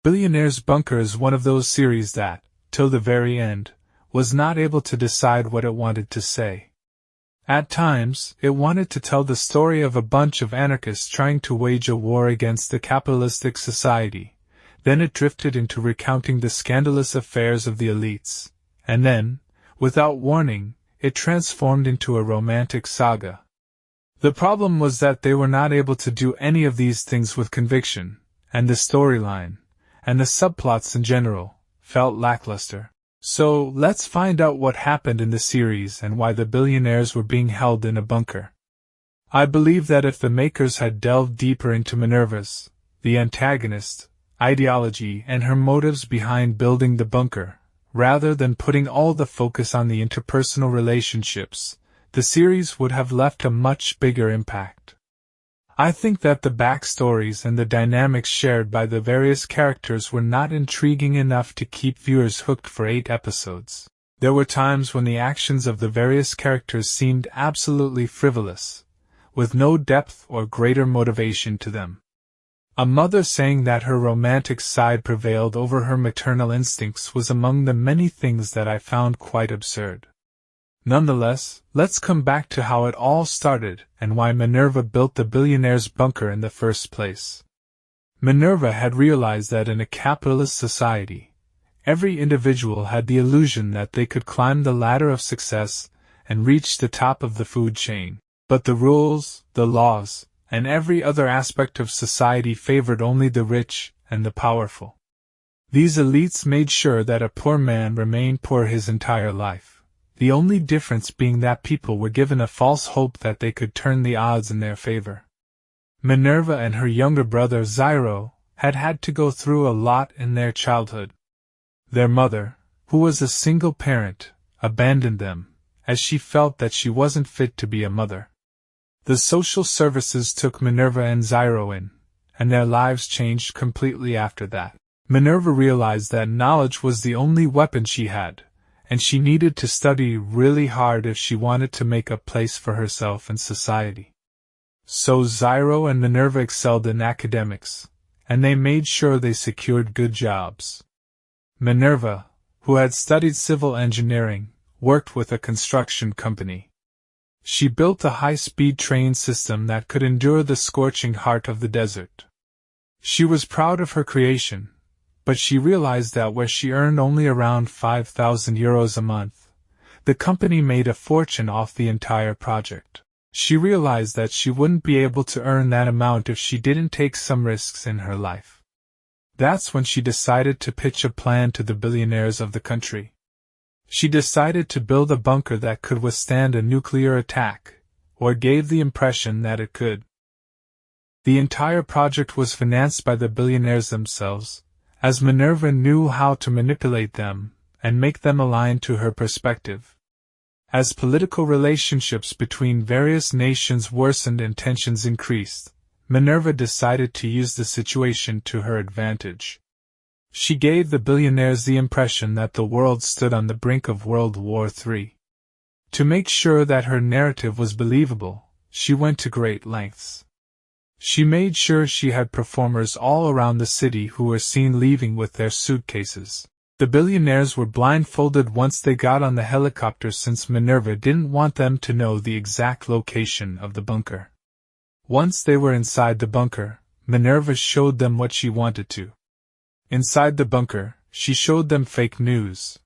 Billionaires Bunker is one of those series that, till the very end, was not able to decide what it wanted to say. At times, it wanted to tell the story of a bunch of anarchists trying to wage a war against the capitalistic society. Then it drifted into recounting the scandalous affairs of the elites. And then, without warning, it transformed into a romantic saga. The problem was that they were not able to do any of these things with conviction, and the storyline, and the subplots in general, felt lackluster. So, let's find out what happened in the series and why the billionaires were being held in a bunker. I believe that if the makers had delved deeper into Minerva's, the antagonist, ideology and her motives behind building the bunker, rather than putting all the focus on the interpersonal relationships, the series would have left a much bigger impact. I think that the backstories and the dynamics shared by the various characters were not intriguing enough to keep viewers hooked for 8 episodes. There were times when the actions of the various characters seemed absolutely frivolous, with no depth or greater motivation to them. A mother saying that her romantic side prevailed over her maternal instincts was among the many things that I found quite absurd. Nonetheless, let's come back to how it all started and why Minerva built the Billionaires Bunker in the first place. Minerva had realized that in a capitalist society, every individual had the illusion that they could climb the ladder of success and reach the top of the food chain. But the rules, the laws, and every other aspect of society favored only the rich and the powerful. These elites made sure that a poor man remained poor his entire life. The only difference being that people were given a false hope that they could turn the odds in their favor. Minerva and her younger brother Zyro had to go through a lot in their childhood. Their mother, who was a single parent, abandoned them, as she felt that she wasn't fit to be a mother. The social services took Minerva and Zyro in, and their lives changed completely after that. Minerva realized that knowledge was the only weapon she had, and she needed to study really hard if she wanted to make a place for herself in society. So Zyro and Minerva excelled in academics, and they made sure they secured good jobs. Minerva, who had studied civil engineering, worked with a construction company. She built a high-speed train system that could endure the scorching heart of the desert. She was proud of her creation, but she realized that where she earned only around €5,000 a month, the company made a fortune off the entire project. She realized that she wouldn't be able to earn that amount if she didn't take some risks in her life. That's when she decided to pitch a plan to the billionaires of the country. She decided to build a bunker that could withstand a nuclear attack, or gave the impression that it could. The entire project was financed by the billionaires themselves, as Minerva knew how to manipulate them and make them align to her perspective. As political relationships between various nations worsened and tensions increased, Minerva decided to use the situation to her advantage. She gave the billionaires the impression that the world stood on the brink of World War III. To make sure that her narrative was believable, she went to great lengths. She made sure she had performers all around the city who were seen leaving with their suitcases. The billionaires were blindfolded once they got on the helicopter since Minerva didn't want them to know the exact location of the bunker. Once they were inside the bunker, Minerva showed them what she wanted to. Inside the bunker, she showed them fake news.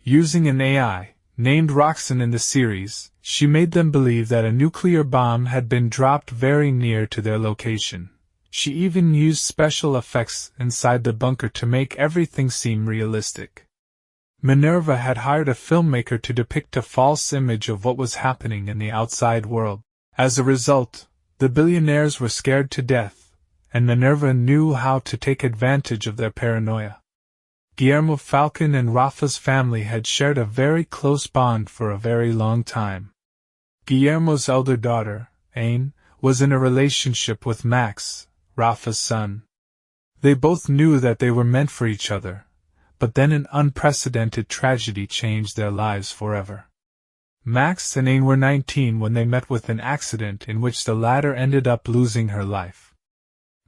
Using an AI, named Roxanne in the series, she made them believe that a nuclear bomb had been dropped very near to their location. She even used special effects inside the bunker to make everything seem realistic. Minerva had hired a filmmaker to depict a false image of what was happening in the outside world. As a result, the billionaires were scared to death, and Minerva knew how to take advantage of their paranoia. Guillermo Falcon and Rafa's family had shared a very close bond for a very long time. Guillermo's elder daughter, Aine, was in a relationship with Max, Rafa's son. They both knew that they were meant for each other, but then an unprecedented tragedy changed their lives forever. Max and Aine were 19 when they met with an accident in which the latter ended up losing her life.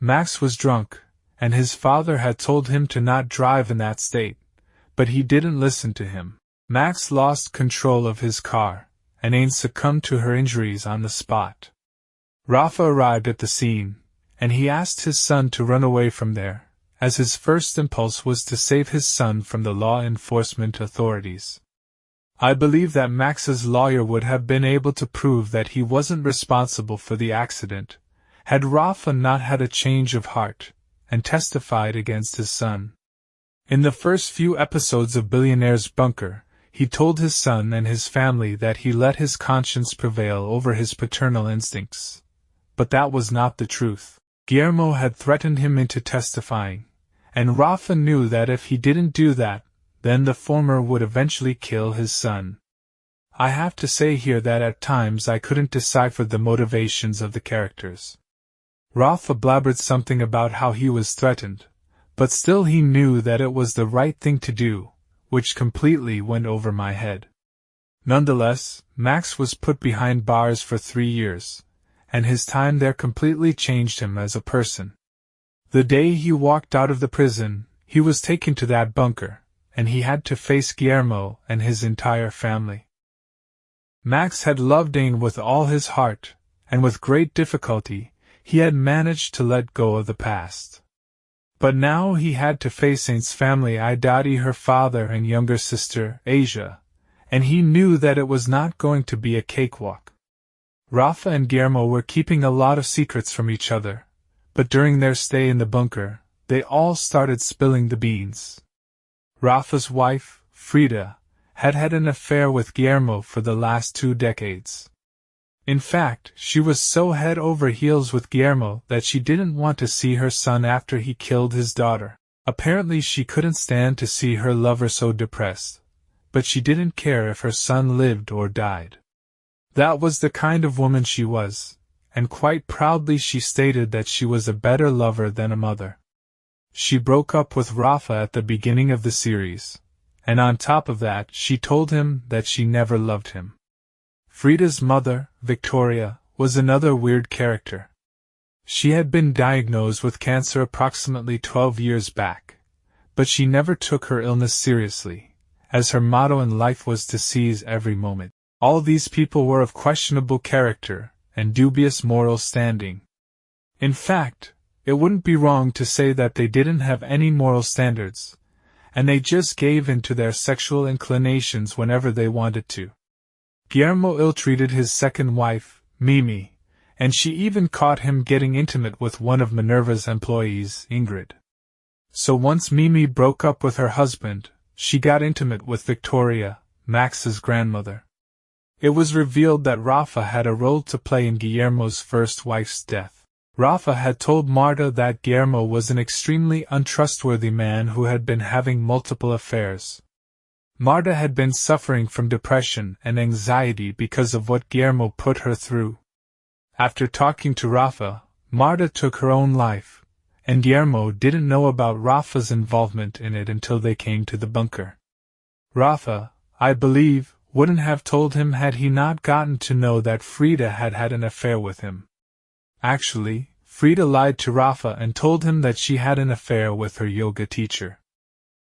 Max was drunk, and his father had told him to not drive in that state, but he didn't listen to him. Max lost control of his car, and Ain succumbed to her injuries on the spot. Rafa arrived at the scene, and he asked his son to run away from there, as his first impulse was to save his son from the law enforcement authorities. I believe that Max's lawyer would have been able to prove that he wasn't responsible for the accident, had Rafa not had a change of heart, and testified against his son. In the first few episodes of Billionaires Bunker, he told his son and his family that he let his conscience prevail over his paternal instincts. But that was not the truth. Guillermo had threatened him into testifying, and Rafa knew that if he didn't do that, then the former would eventually kill his son. I have to say here that at times I couldn't decipher the motivations of the characters. Rafa blabbered something about how he was threatened, but still he knew that it was the right thing to do, which completely went over my head. Nonetheless, Max was put behind bars for 3 years, and his time there completely changed him as a person. The day he walked out of the prison, he was taken to that bunker, and he had to face Guillermo and his entire family. Max had loved Ain with all his heart, and with great difficulty, he had managed to let go of the past. But now he had to face Ain's family, Idadi, her father and younger sister, Asia, and he knew that it was not going to be a cakewalk. Rafa and Guillermo were keeping a lot of secrets from each other, but during their stay in the bunker, they all started spilling the beans. Rafa's wife, Frida, had had an affair with Guillermo for the last 2 decades. In fact, she was so head over heels with Guillermo that she didn't want to see her son after he killed his daughter. Apparently she couldn't stand to see her lover so depressed, but she didn't care if her son lived or died. That was the kind of woman she was, and quite proudly she stated that she was a better lover than a mother. She broke up with Rafa at the beginning of the series, and on top of that she told him that she never loved him. Frida's mother, Victoria, was another weird character. She had been diagnosed with cancer approximately 12 years back, but she never took her illness seriously, as her motto in life was to seize every moment. All these people were of questionable character and dubious moral standing. In fact, it wouldn't be wrong to say that they didn't have any moral standards, and they just gave in to their sexual inclinations whenever they wanted to. Guillermo ill-treated his second wife, Mimi, and she even caught him getting intimate with one of Minerva's employees, Ingrid. So once Mimi broke up with her husband, she got intimate with Victoria, Max's grandmother. It was revealed that Rafa had a role to play in Guillermo's first wife's death. Rafa had told Marta that Guillermo was an extremely untrustworthy man who had been having multiple affairs. Marta had been suffering from depression and anxiety because of what Guillermo put her through. After talking to Rafa, Marta took her own life, and Guillermo didn't know about Rafa's involvement in it until they came to the bunker. Rafa, I believe, wouldn't have told him had he not gotten to know that Frida had had an affair with him. Actually, Frida lied to Rafa and told him that she had an affair with her yoga teacher.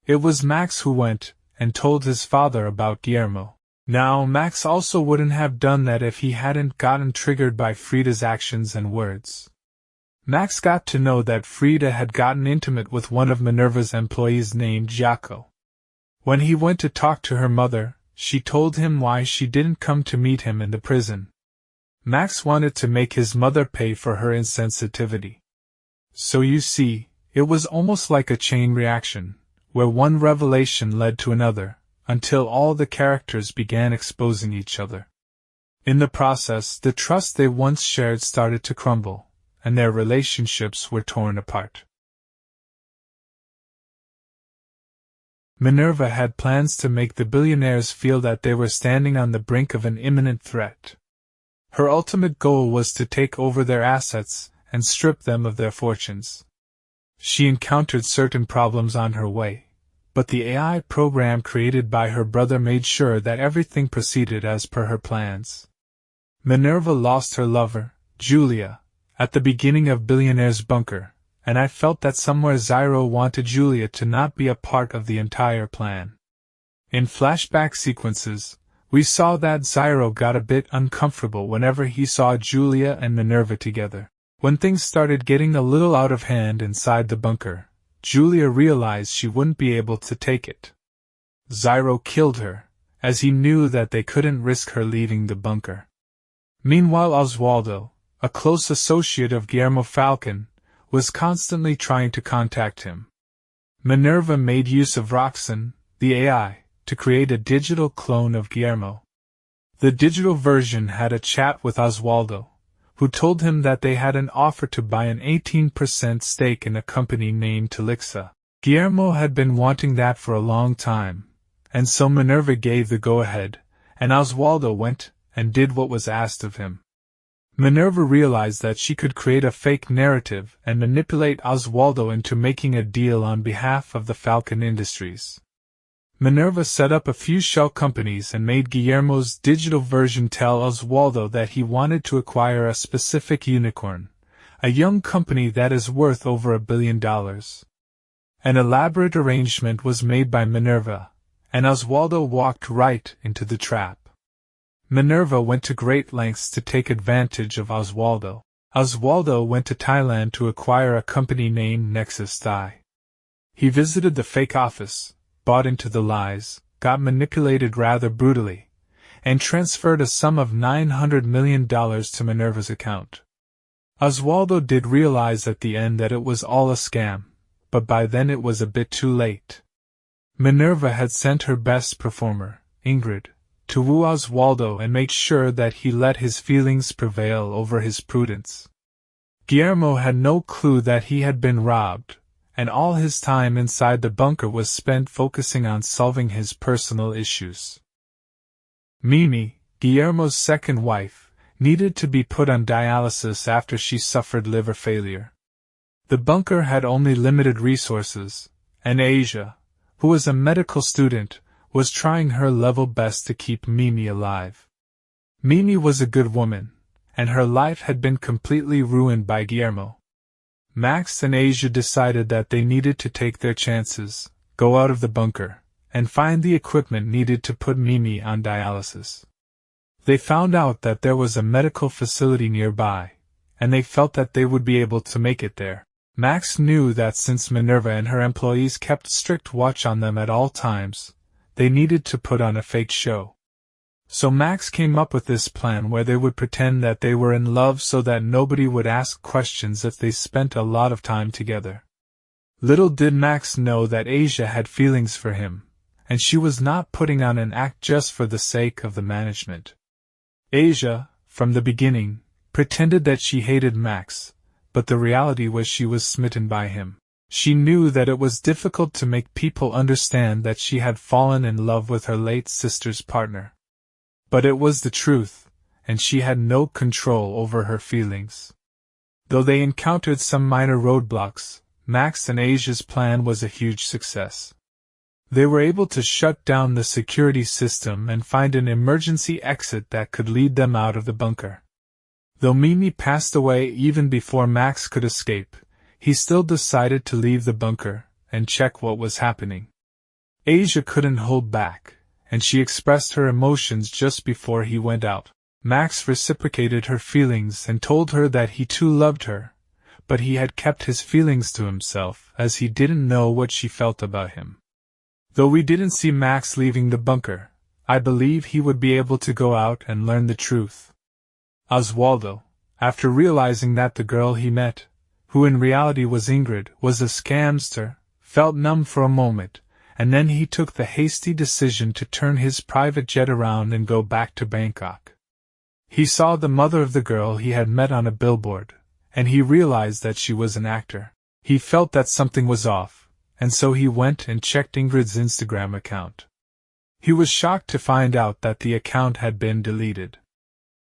It was Max who went and told his father about Guillermo. Now, Max also wouldn't have done that if he hadn't gotten triggered by Frida's actions and words. Max got to know that Frida had gotten intimate with one of Minerva's employees named Jaco. When he went to talk to her mother, she told him why she didn't come to meet him in the prison. Max wanted to make his mother pay for her insensitivity. So you see, it was almost like a chain reaction, where one revelation led to another, until all the characters began exposing each other. In the process, the trust they once shared started to crumble, and their relationships were torn apart. Minerva had plans to make the billionaires feel that they were standing on the brink of an imminent threat. Her ultimate goal was to take over their assets and strip them of their fortunes. She encountered certain problems on her way, but the AI program created by her brother made sure that everything proceeded as per her plans. Minerva lost her lover, Julia, at the beginning of Billionaires Bunker, and I felt that somewhere Zyro wanted Julia to not be a part of the entire plan. In flashback sequences, we saw that Zyro got a bit uncomfortable whenever he saw Julia and Minerva together. When things started getting a little out of hand inside the bunker, Julia realized she wouldn't be able to take it. Zyro killed her, as he knew that they couldn't risk her leaving the bunker. Meanwhile, Oswaldo, a close associate of Guillermo Falcon, was constantly trying to contact him. Minerva made use of Roxanne, the AI, to create a digital clone of Guillermo. The digital version had a chat with Oswaldo, who told him that they had an offer to buy an 18% stake in a company named Telixa. Guillermo had been wanting that for a long time, and so Minerva gave the go-ahead, and Oswaldo went and did what was asked of him. Minerva realized that she could create a fake narrative and manipulate Oswaldo into making a deal on behalf of the Falcon Industries. Minerva set up a few shell companies and made Guillermo's digital version tell Oswaldo that he wanted to acquire a specific unicorn, a young company that is worth over $1 billion. An elaborate arrangement was made by Minerva, and Oswaldo walked right into the trap. Minerva went to great lengths to take advantage of Oswaldo. Oswaldo went to Thailand to acquire a company named Nexus Thai. He visited the fake office, bought into the lies, got manipulated rather brutally, and transferred a sum of $900 million to Minerva's account. Oswaldo did realize at the end that it was all a scam, but by then it was a bit too late. Minerva had sent her best performer, Ingrid, to woo Oswaldo and make sure that he let his feelings prevail over his prudence. Guillermo had no clue that he had been robbed, and all his time inside the bunker was spent focusing on solving his personal issues. Mimi, Guillermo's second wife, needed to be put on dialysis after she suffered liver failure. The bunker had only limited resources, and Asia, who was a medical student, was trying her level best to keep Mimi alive. Mimi was a good woman, and her life had been completely ruined by Guillermo. Max and Asia decided that they needed to take their chances, go out of the bunker, and find the equipment needed to put Mimi on dialysis. They found out that there was a medical facility nearby, and they felt that they would be able to make it there. Max knew that since Minerva and her employees kept strict watch on them at all times, they needed to put on a fake show. So Max came up with this plan where they would pretend that they were in love so that nobody would ask questions if they spent a lot of time together. Little did Max know that Asia had feelings for him, and she was not putting on an act just for the sake of the management. Asia, from the beginning, pretended that she hated Max, but the reality was she was smitten by him. She knew that it was difficult to make people understand that she had fallen in love with her late sister's partner. But it was the truth, and she had no control over her feelings. Though they encountered some minor roadblocks, Max and Asia's plan was a huge success. They were able to shut down the security system and find an emergency exit that could lead them out of the bunker. Though Mimi passed away even before Max could escape, he still decided to leave the bunker and check what was happening. Asia couldn't hold back, and she expressed her emotions just before he went out. Max reciprocated her feelings and told her that he too loved her, but he had kept his feelings to himself as he didn't know what she felt about him. Though we didn't see Max leaving the bunker, I believe he would be able to go out and learn the truth. Oswaldo, after realizing that the girl he met, who in reality was Ingrid, was a scamster, felt numb for a moment, and then he took the hasty decision to turn his private jet around and go back to Bangkok. He saw the mother of the girl he had met on a billboard, and he realized that she was an actor. He felt that something was off, and so he went and checked Ingrid's Instagram account. He was shocked to find out that the account had been deleted.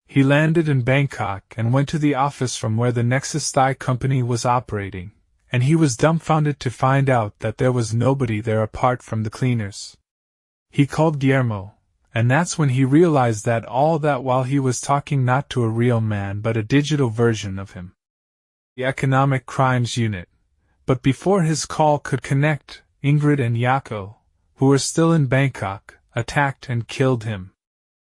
He landed in Bangkok and went to the office from where the Nexus Thai company was operating, and he was dumbfounded to find out that there was nobody there apart from the cleaners. He called Guillermo, and that's when he realized that all that while he was talking not to a real man but a digital version of him. The Economic Crimes Unit, But before his call could connect, Ingrid and Jaco, who were still in Bangkok, attacked and killed him.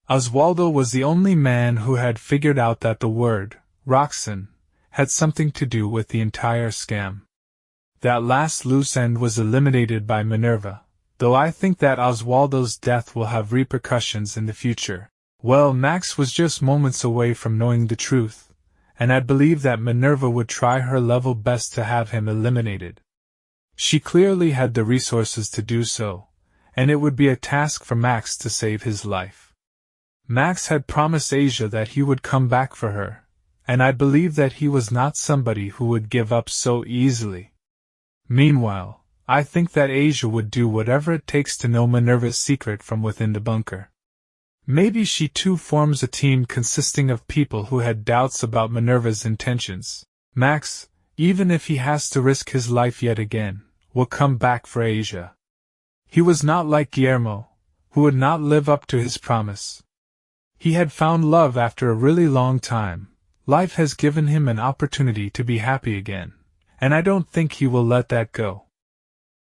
Oswaldo was the only man who had figured out that the word, Roxanne, had something to do with the entire scam. That last loose end was eliminated by Minerva, though I think that Oswaldo's death will have repercussions in the future. Well, Max was just moments away from knowing the truth, and I believe that Minerva would try her level best to have him eliminated. She clearly had the resources to do so, and it would be a task for Max to save his life. Max had promised Asia that he would come back for her, and I believe that he was not somebody who would give up so easily. Meanwhile, I think that Asia would do whatever it takes to know Minerva's secret from within the bunker. Maybe she too forms a team consisting of people who had doubts about Minerva's intentions. Max, even if he has to risk his life yet again, will come back for Asia. He was not like Guillermo, who would not live up to his promise. He had found love after a really long time. Life has given him an opportunity to be happy again, and I don't think he will let that go.